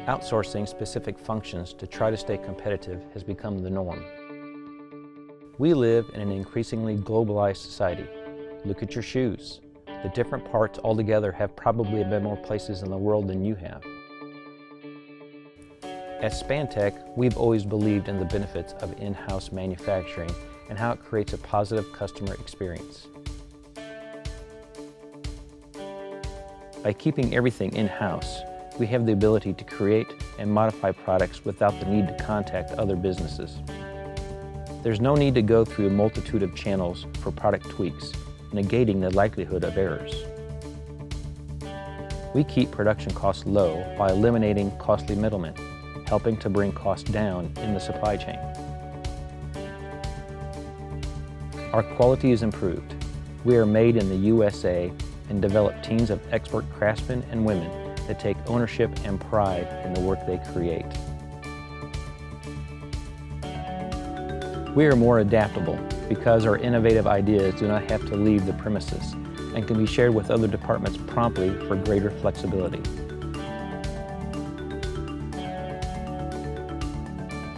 Outsourcing specific functions to try to stay competitive has become the norm. We live in an increasingly globalized society. Look at your shoes. The different parts altogether have probably been more places in the world than you have. At Spantech, we've always believed in the benefits of in-house manufacturing and how it creates a positive customer experience. By keeping everything in-house, we have the ability to create and modify products without the need to contact other businesses. There's no need to go through a multitude of channels for product tweaks, negating the likelihood of errors. We keep production costs low by eliminating costly middlemen, helping to bring costs down in the supply chain. Our quality is improved. We are made in the USA and develop teams of expert craftsmen and women that take ownership and pride in the work they create. We are more adaptable because our innovative ideas do not have to leave the premises and can be shared with other departments promptly for greater flexibility.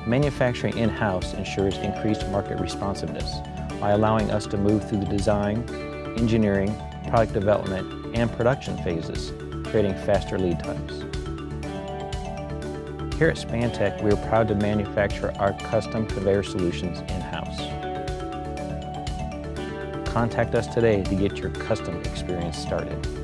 Manufacturing in-house ensures increased market responsiveness by allowing us to move through the design, engineering, product development, and production phases, creating faster lead times. Here at Spantech, we are proud to manufacture our custom conveyor solutions in-house. Contact us today to get your custom experience started.